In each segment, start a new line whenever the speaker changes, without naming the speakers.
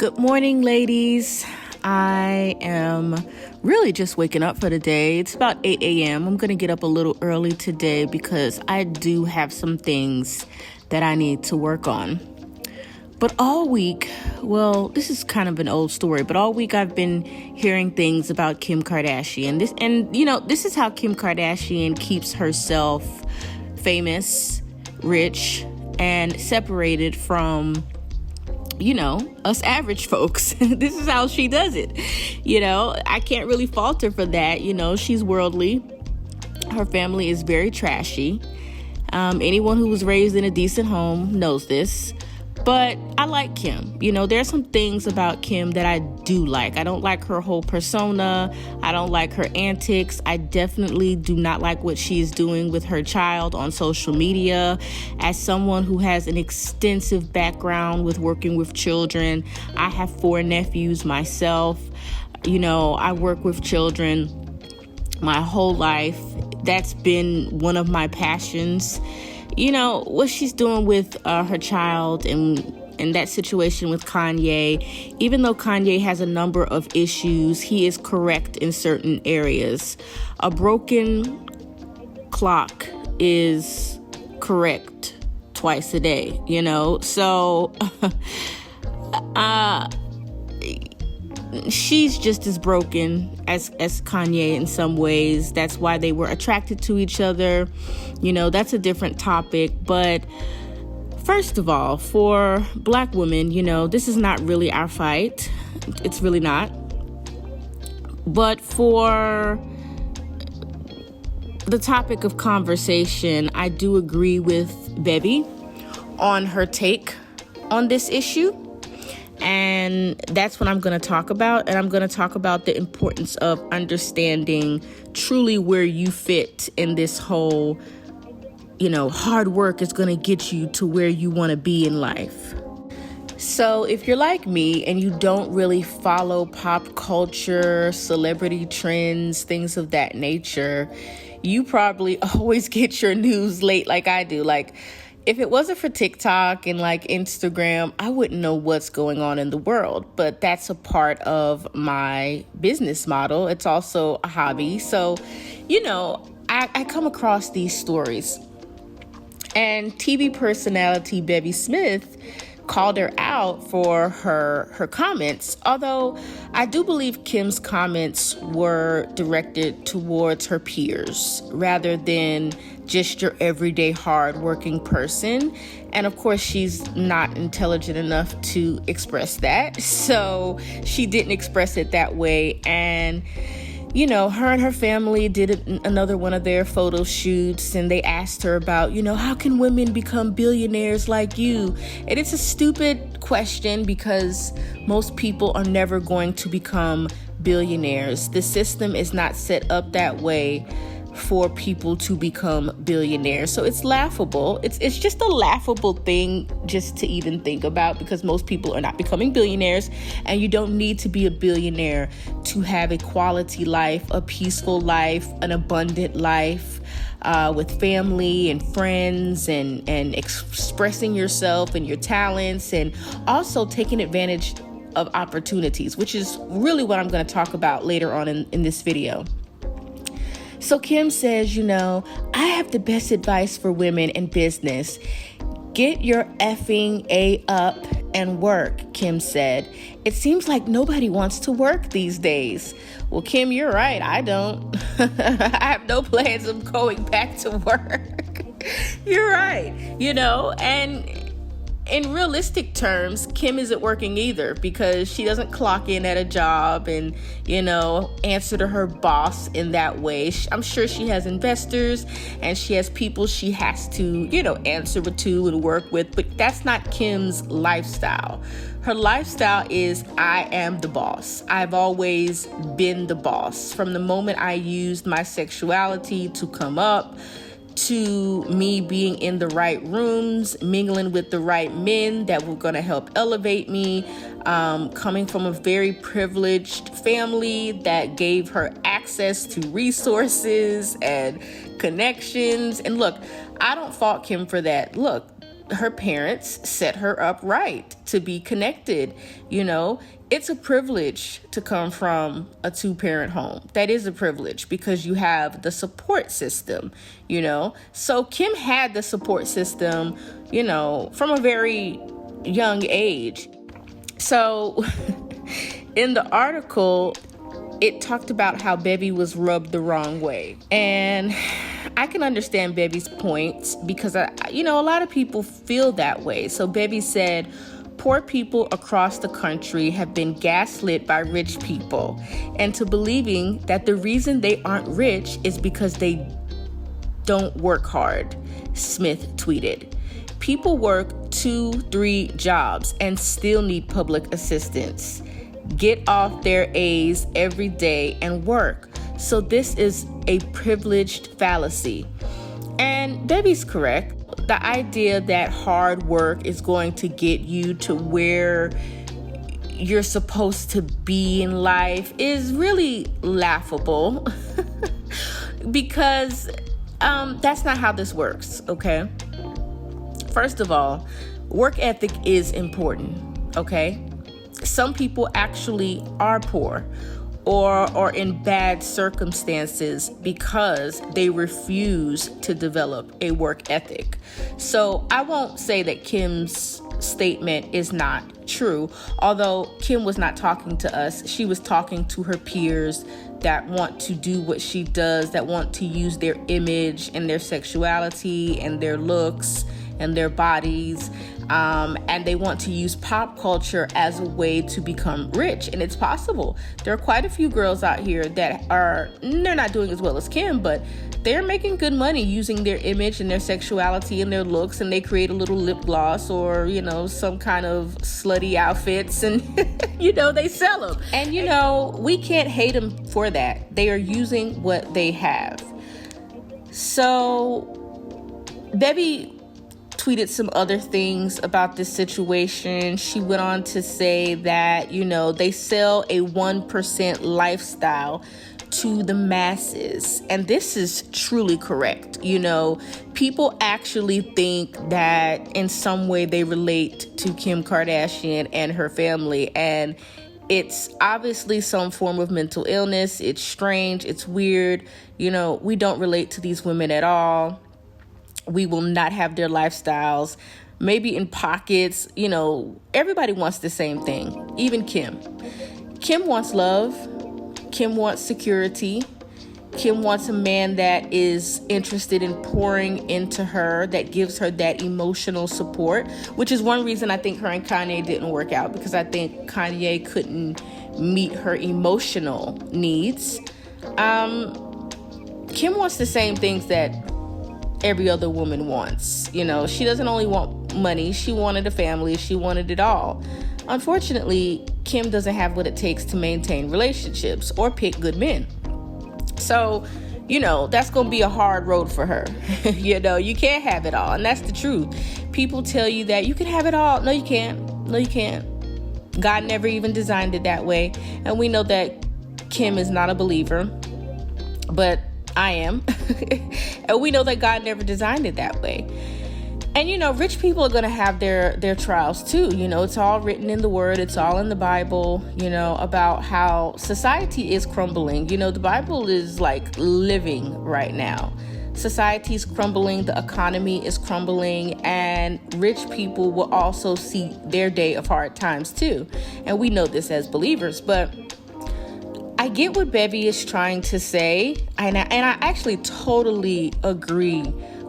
Good morning, ladies. I am really just waking up for the day. It's about 8 a.m. I'm going to get up a little early today because I do have some things that I need to work on. But all week, well, this is kind of an old story, but all week I've been hearing things about Kim Kardashian. This is how Kim Kardashian keeps herself famous, rich, and separated from us average folks. This is how she does it. I can't really fault her for that. She's worldly. Her family is very trashy. Anyone who was raised in a decent home knows this. But I like Kim. There's some things about Kim that I do like. I don't like her whole persona. I don't like her antics. I definitely do not like what she's doing with her child on social media. As someone who has an extensive background with working with children, I have 4 nephews myself. I work with children my whole life. That's been one of my passions. What she's doing with her child and that situation with Kanye, even though Kanye has a number of issues, he is correct in certain areas. A broken clock is correct twice a day, So, she's just as broken as Kanye in some ways. That's why they were attracted to each other. That's a different topic. But first of all, for Black women, this is not really our fight. It's really not. But for the topic of conversation, I do agree with Bevy on her take on this issue. And that's what I'm going to talk about. And I'm going to talk about the importance of understanding truly where you fit in this whole, hard work is going to get you to where you want to be in life. So if you're like me and you don't really follow pop culture, celebrity trends, things of that nature, you probably always get your news late like I do. If it wasn't for TikTok and Instagram, I wouldn't know what's going on in the world. But that's a part of my business model. It's also a hobby. So, I come across these stories. And TV personality Bevy Smith called her out for her comments. Although I do believe Kim's comments were directed towards her peers rather than just your everyday hardworking person. And of course, she's not intelligent enough to express that. So she didn't express it that way. And her and her family did another one of their photo shoots, and they asked her about, how can women become billionaires like you? And it's a stupid question because most people are never going to become billionaires. The system is not set up that way for people to become billionaires. So it's laughable. It's just a laughable thing just to even think about because most people are not becoming billionaires, and you don't need to be a billionaire to have a quality life, a peaceful life, an abundant life with family and friends and expressing yourself and your talents and also taking advantage of opportunities, which is really what I'm going to talk about later on in this video. So Kim says, I have the best advice for women in business. Get your effing A up and work, Kim said. It seems like nobody wants to work these days. Well, Kim, you're right. I don't. I have no plans of going back to work. You're right. And in realistic terms, Kim isn't working either because she doesn't clock in at a job and, answer to her boss in that way. I'm sure she has investors and she has people she has to, answer to and work with, but that's not Kim's lifestyle. Her lifestyle is I am the boss. I've always been the boss. From the moment I used my sexuality to come up, to me being in the right rooms, mingling with the right men that were going to help elevate me, coming from a very privileged family that gave her access to resources and connections. And look, I don't fault Kim for that. Look, her parents set her up right to be connected. It's a privilege to come from a two-parent home. That is a privilege because you have the support system, So Kim had the support system, from a very young age. So in the article, it talked about how Bevy was rubbed the wrong way. And I can understand Bevy's points because, a lot of people feel that way. So Bevy said, poor people across the country have been gaslit by rich people into believing that the reason they aren't rich is because they don't work hard, Smith tweeted. People work 2-3 jobs and still need public assistance. Get off their A's every day and work. So this is a privileged fallacy. And Debbie's correct. The idea that hard work is going to get you to where you're supposed to be in life is really laughable because that's not how this works, okay? First of all, work ethic is important, okay? Some people actually are poor or in bad circumstances because they refuse to develop a work ethic. So I won't say that Kim's statement is not true, although Kim was not talking to us. She was talking to her peers that want to do what she does, that want to use their image and their sexuality and their looks and their bodies, and they want to use pop culture as a way to become rich. And it's possible. There are quite a few girls out here that they're not doing as well as Kim, but they're making good money using their image and their sexuality and their looks, and they create a little lip gloss or, some kind of slutty outfits, and, they sell them. And, we can't hate them for that. They are using what they have. So, Bevy tweeted some other things about this situation. She went on to say that, they sell a 1% lifestyle to the masses. And this is truly correct. People actually think that in some way they relate to Kim Kardashian and her family. And it's obviously some form of mental illness. It's strange. It's weird. We don't relate to these women at all. We will not have their lifestyles. Maybe in pockets, everybody wants the same thing. Even Kim. Kim wants love. Kim wants security. Kim wants a man that is interested in pouring into her, that gives her that emotional support, which is one reason I think her and Kanye didn't work out, because I think Kanye couldn't meet her emotional needs. Kim wants the same things that every other woman wants. She doesn't only want money. She wanted a family. She wanted it all. Unfortunately, Kim doesn't have what it takes to maintain relationships or pick good men. So, that's going to be a hard road for her. You can't have it all. And that's the truth. People tell you that you can have it all. No, you can't. No, you can't. God never even designed it that way. And we know that Kim is not a believer, but I am. And we know that God never designed it that way. And, rich people are going to have their trials too. It's all written in the word. It's all in the Bible, about how society is crumbling. The Bible is like living right now. Society's crumbling. The economy is crumbling. And rich people will also see their day of hard times too. And we know this as believers. But I get what Bevy is trying to say. And I actually totally agree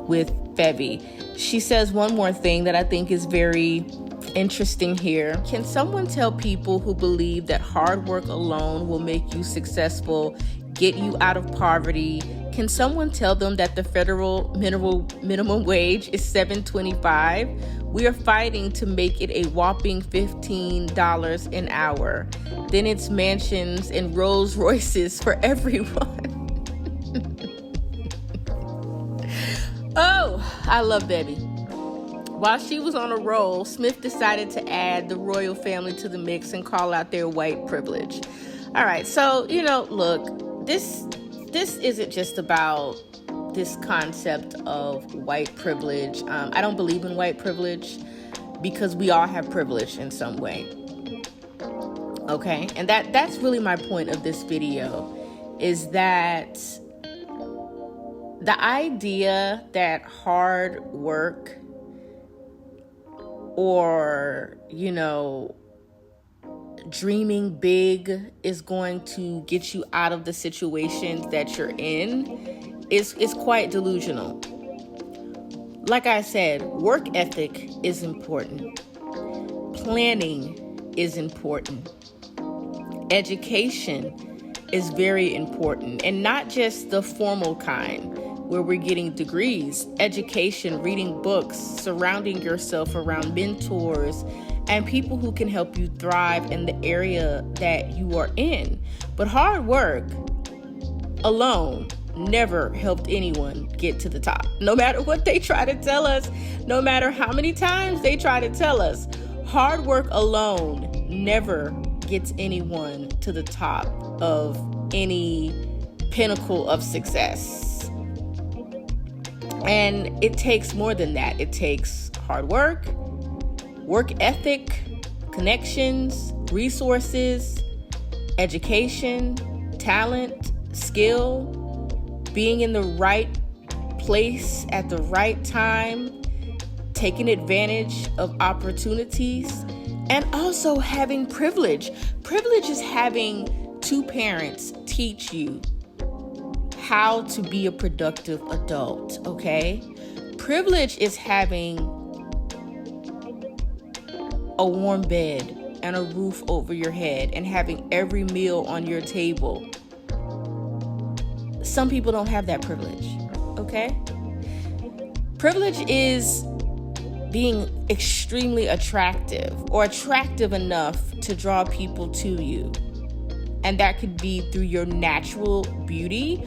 with Bevy. She says one more thing that I think is very interesting here. Can someone tell people who believe that hard work alone will make you successful, get you out of poverty? Can someone tell them that the federal minimum wage is $7.25? We are fighting to make it a whopping $15 an hour. Then it's mansions and Rolls Royces for everyone. Oh, I love Bevy. While she was on a roll, Smith decided to add the royal family to the mix and call out their white privilege. All right, so, look, this isn't just about this concept of white privilege. I don't believe in white privilege because we all have privilege in some way. Okay? And that's really my point of this video, is that the idea that hard work or, dreaming big is going to get you out of the situations that you're in is quite delusional. Like I said, work ethic is important. Planning is important. Education is very important, and not just the formal kind where we're getting degrees. Education, reading books, surrounding yourself around mentors and people who can help you thrive in the area that you are in. But hard work alone never helped anyone get to the top. No matter what they try to tell us, no matter how many times they try to tell us, hard work alone never gets anyone to the top of any pinnacle of success. And it takes more than that. It takes hard work, work ethic, connections, resources, education, talent, skill, being in the right place at the right time, taking advantage of opportunities, and also having privilege. Privilege is having two parents teach you how to be a productive adult, okay? Privilege is having a warm bed and a roof over your head and having every meal on your table. Some people don't have that privilege, okay? Privilege is being extremely attractive or attractive enough to draw people to you. And that could be through your natural beauty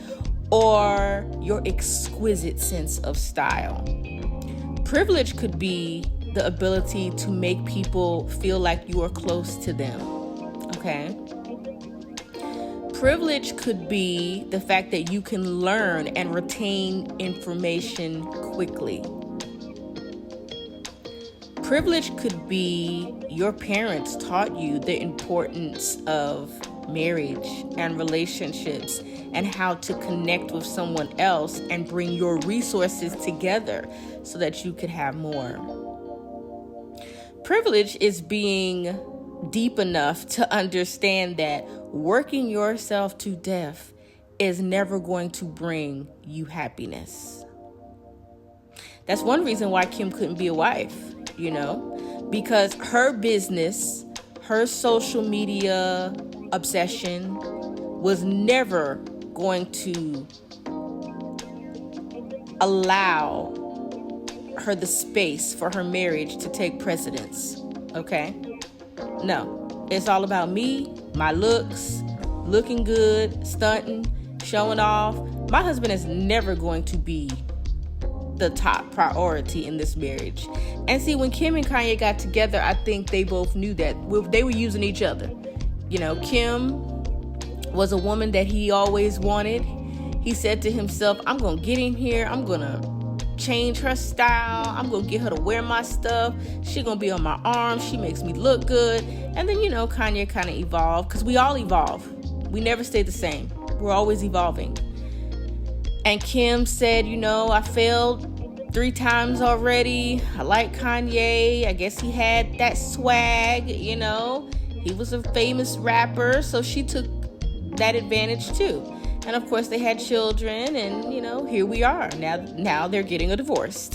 or your exquisite sense of style. Privilege could be the ability to make people feel like you are close to them, okay? Privilege could be the fact that you can learn and retain information quickly. Privilege could be your parents taught you the importance of marriage and relationships and how to connect with someone else and bring your resources together so that you could have more. Privilege is being deep enough to understand that working yourself to death is never going to bring you happiness. That's one reason why Kim couldn't be a wife, because her business, her social media obsession was never going to allow her the space for her marriage to take precedence, okay? No, it's all about me, my looks, looking good, stunting, showing off. My husband is never going to be the top priority in this marriage. And see, when Kim and Kanye got together, I think they both knew that they were using each other. Kim was a woman that he always wanted. He said to himself, I'm going to get in here. I'm going to change her style. I'm going to get her to wear my stuff. She's going to be on my arm. She makes me look good. And then, Kanye kind of evolved, because we all evolve. We never stay the same. We're always evolving. And Kim said, I failed 3 times already. I like Kanye. I guess he had that swag, He was a famous rapper, so she took that advantage too. And of course they had children, and here we are. Now they're getting a divorce,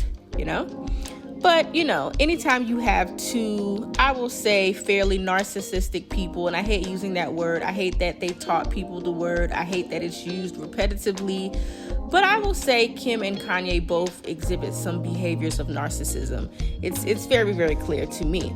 But, anytime you have two, I will say, fairly narcissistic people, and I hate using that word. I hate that they taught people the word. I hate that it's used repetitively. But I will say Kim and Kanye both exhibit some behaviors of narcissism. It's very, very clear to me.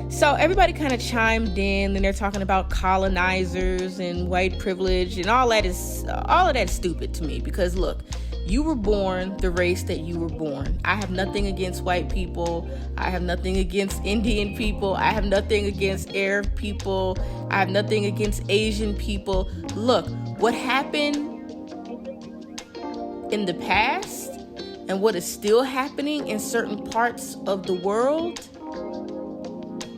So everybody kind of chimed in, and they're talking about colonizers and white privilege, and all of that is stupid to me, because look, you were born the race that you were born. I have nothing against white people. I have nothing against Indian people. I have nothing against Arab people. I have nothing against Asian people. Look, what happened in the past and what is still happening in certain parts of the world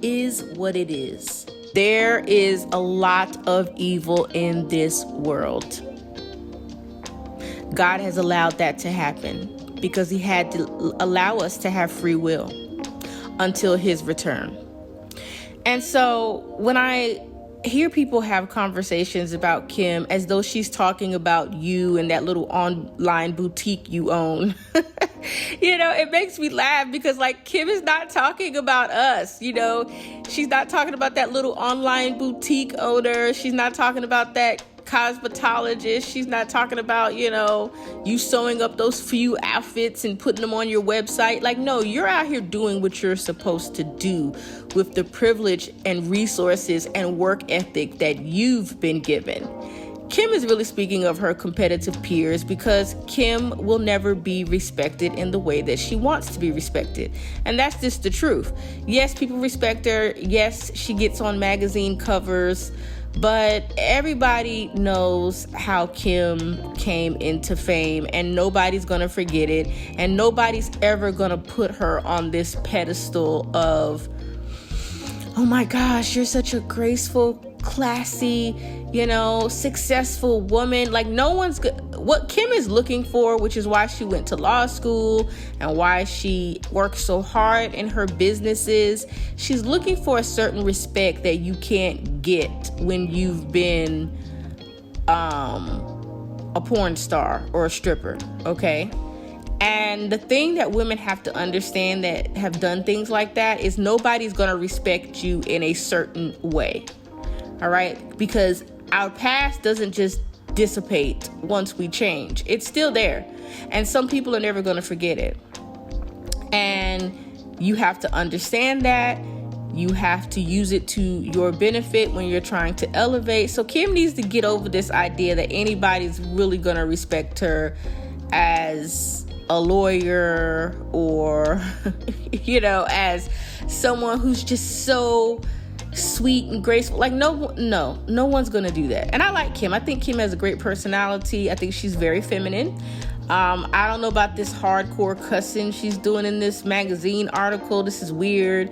is what it is. There is a lot of evil in this world. God has allowed that to happen because he had to allow us to have free will until his return. And so when I hear people have conversations about Kim as though she's talking about you and that little online boutique you own, it makes me laugh because Kim is not talking about us. She's not talking about that little online boutique owner. She's not talking about that cosmetologist. She's not talking about, you sewing up those few outfits and putting them on your website. No, you're out here doing what you're supposed to do with the privilege and resources and work ethic that you've been given. Kim is really speaking of her competitive peers because Kim will never be respected in the way that she wants to be respected. And that's just the truth. Yes, people respect her. Yes, she gets on magazine covers. But everybody knows how Kim came into fame, and nobody's going to forget it. And nobody's ever going to put her on this pedestal of, oh my gosh, you're such a graceful, classy, successful woman. No one's what Kim is looking for, which is why she went to law school and why she works so hard in her businesses. She's looking for a certain respect that you can't get when you've been a porn star or a stripper, okay? And the thing that women have to understand that have done things like that is nobody's going to respect you in a certain way. All right? Because our past doesn't just dissipate once we change. It's still there. And some people are never going to forget it. And you have to understand that. You have to use it to your benefit when you're trying to elevate. So Kim needs to get over this idea that anybody's really going to respect her as a lawyer or, as someone who's just so sweet and graceful. No one's gonna do that. And I like Kim. I think Kim has a great personality. I think she's very feminine. I don't know about this hardcore cussing she's doing in this magazine article. This is weird.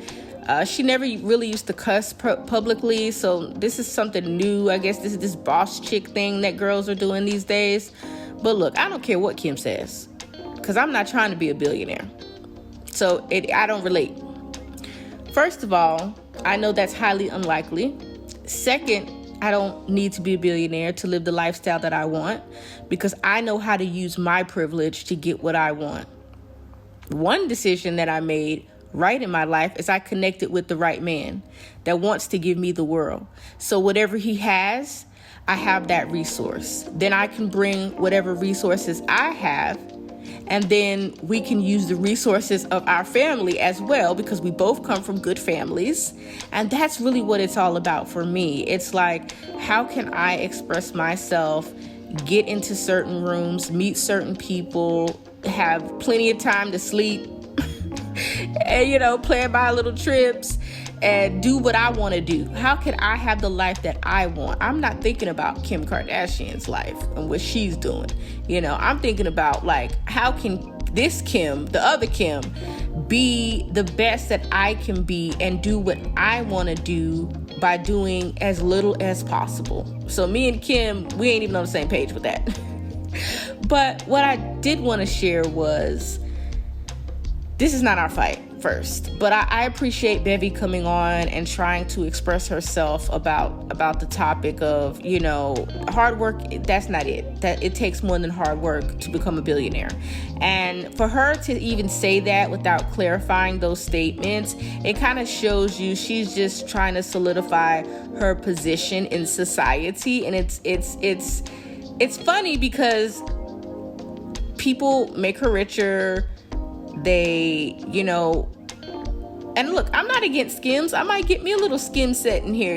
She never really used to cuss publicly, so this is something new. I guess this is this boss chick thing that girls are doing these days. But look, I don't care what Kim says, because I'm not trying to be a billionaire. So I don't relate. First of all, I know that's highly unlikely. Second, I don't need to be a billionaire to live the lifestyle that I want, because I know how to use my privilege to get what I want. One decision that I made right in my life is I connected with the right man that wants to give me the world. So whatever he has, I have that resource. Then I can bring whatever resources I have, and then we can use the resources of our family as well, because we both come from good families. And that's really what it's all about for me. It's how can I express myself, get into certain rooms, meet certain people, have plenty of time to sleep, and, plan my little trips and do what I want to do. How can I have the life that I want? I'm not thinking about Kim Kardashian's life and what she's doing. I'm thinking about how can this Kim, the other Kim, be the best that I can be and do what I want to do by doing as little as possible. So me and Kim, we ain't even on the same page with that. But what I did want to share was, this is not our fight first, but I appreciate Bevy coming on and trying to express herself about the topic of, hard work. That's not it. That it takes more than hard work to become a billionaire. And for her to even say that without clarifying those statements, it kind of shows you she's just trying to solidify her position in society. And it's funny because people make her richer. They, and look, I'm not against Skims. I might get me a little Skim set in here,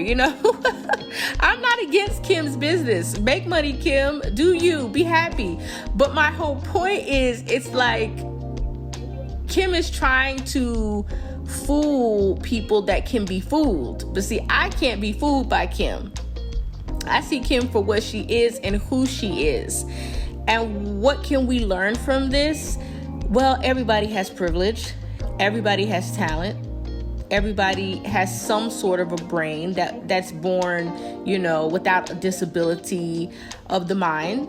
I'm not against Kim's business. Make money, Kim. Do you. Be happy. But my whole point is, it's Kim is trying to fool people that can be fooled. But see, I can't be fooled by Kim. I see Kim for what she is and who she is. And what can we learn from this? Well, everybody has privilege. Everybody has talent. Everybody has some sort of a brain that's born, without a disability of the mind.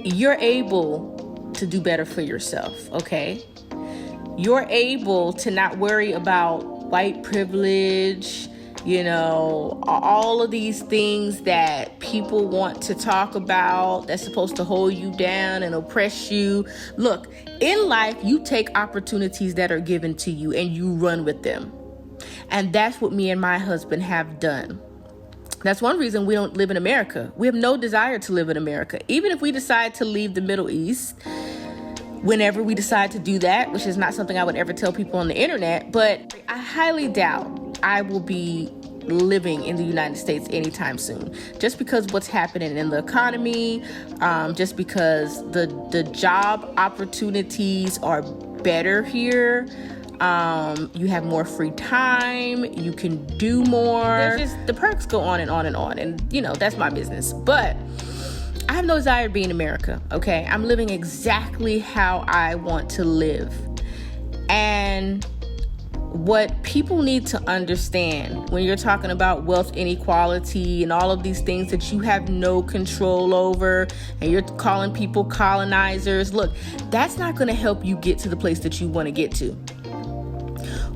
You're able to do better for yourself, okay? You're able to not worry about white privilege, all of these things that people want to talk about that's supposed to hold you down and oppress you. Look, in life, you take opportunities that are given to you and you run with them. And that's what me and my husband have done. That's one reason we don't live in America. We have no desire to live in America. Even if we decide to leave the Middle East, whenever we decide to do that, which is not something I would ever tell people on the internet, but I highly doubt I will be living in the United States anytime soon, just because what's happening in the economy, just because the job opportunities are better here. You have more free time, you can do more. There's just, the perks go on and on and on, and that's my business. But I have no desire to be in America, okay? I'm living exactly how I want to live. And what people need to understand when you're talking about wealth inequality and all of these things that you have no control over, and you're calling people colonizers, look, that's not going to help you get to the place that you want to get to.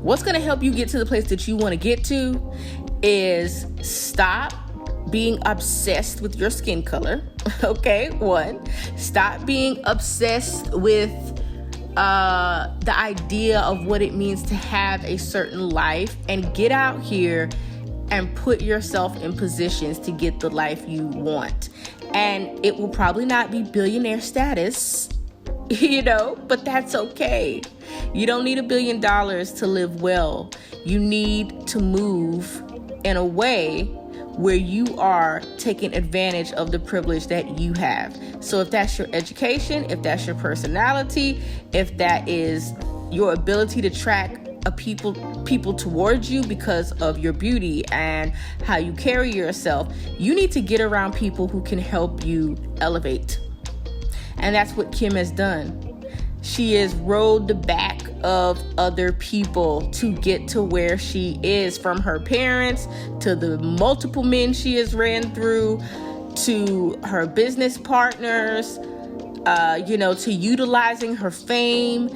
What's going to help you get to the place that you want to get to is stop being obsessed with your skin color. Okay, one. Stop being obsessed with the idea of what it means to have a certain life, and get out here and put yourself in positions to get the life you want. And it will probably not be billionaire status, but that's okay. You don't need $1 billion to live well. You need to move in a way where you are taking advantage of the privilege that you have. So if that's your education, if that's your personality, if that is your ability to track people towards you because of your beauty and how you carry yourself, you need to get around people who can help you elevate. And that's what Kim has done. She has rode the back of other people to get to where she is, from her parents to the multiple men she has ran through, to her business partners, to utilizing her fame.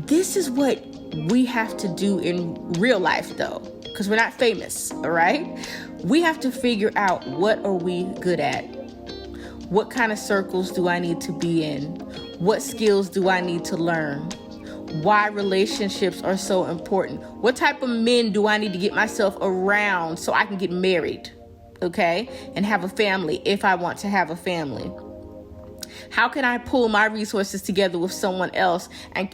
This is what we have to do in real life, though, because we're not famous, all right? We have to figure out, what are we good at? What kind of circles do I need to be in? What skills do I need to learn? Why relationships are so important? What type of men do I need to get myself around so I can get married, okay? And have a family if I want to have a family. How can I pull my resources together with someone else?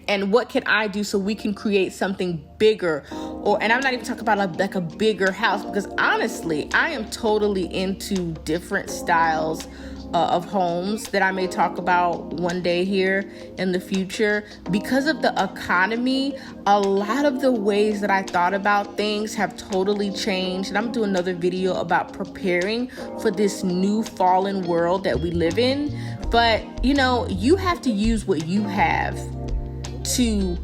And what can I do so we can create something bigger? And I'm not even talking about like a bigger house, because honestly, I am totally into different styles of homes that I may talk about one day here in the future. Because of the economy, a lot of the ways that I thought about things have totally changed. And I'm doing another video about preparing for this new fallen world that we live in. But, you have to use what you have to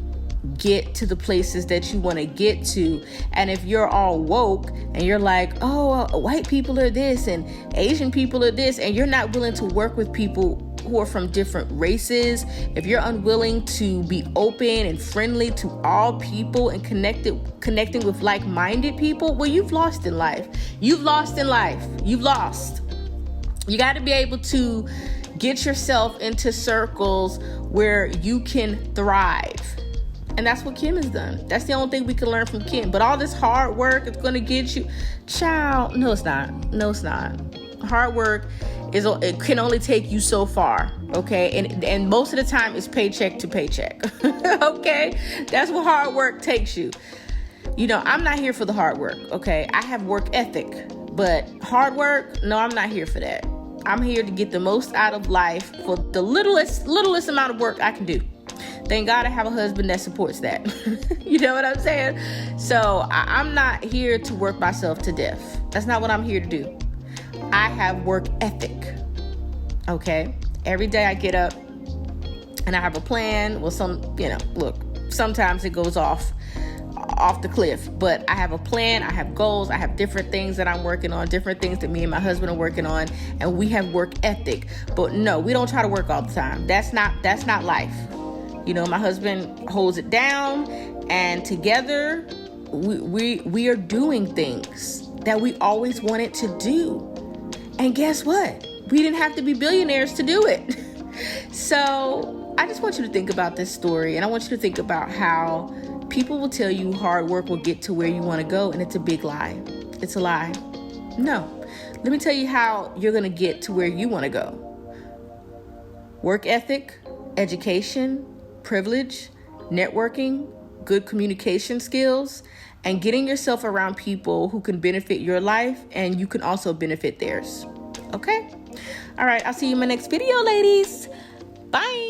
get to the places that you want to get to. And if you're all woke and you're like, white people are this and Asian people are this, and you're not willing to work with people who are from different races, if you're unwilling to be open and friendly to all people and connecting with like-minded people, well, you've lost in life. You've lost. You got to be able to get yourself into circles where you can thrive. And that's what Kim has done. That's the only thing we can learn from Kim. But all this hard work is going to get you, child. No, it's not. Hard work it can only take you so far. Okay. And most of the time it's paycheck to paycheck. Okay. That's what hard work takes you. I'm not here for the hard work. Okay. I have work ethic, but hard work, no, I'm not here for that. I'm here to get the most out of life for the littlest amount of work I can do. Thank God I have a husband that supports that. You know what I'm saying? So I'm not here to work myself to death. That's not what I'm here to do. I have work ethic. Okay? Every day I get up and I have a plan. Well, sometimes it goes off the cliff, but I have a plan. I have goals. I have different things that I'm working on, different things that me and my husband are working on, and we have work ethic. But no, we don't try to work all the time. That's not life. My husband holds it down, and together we are doing things that we always wanted to do. And guess what? We didn't have to be billionaires to do it. So I just want you to think about this story, and I want you to think about how people will tell you hard work will get to where you want to go, and it's a big lie. It's a lie. No. Let me tell you how you're going to get to where you want to go. Work ethic, education, privilege, networking, good communication skills, and getting yourself around people who can benefit your life, and you can also benefit theirs. Okay? All right, I'll see you in my next video, ladies. Bye.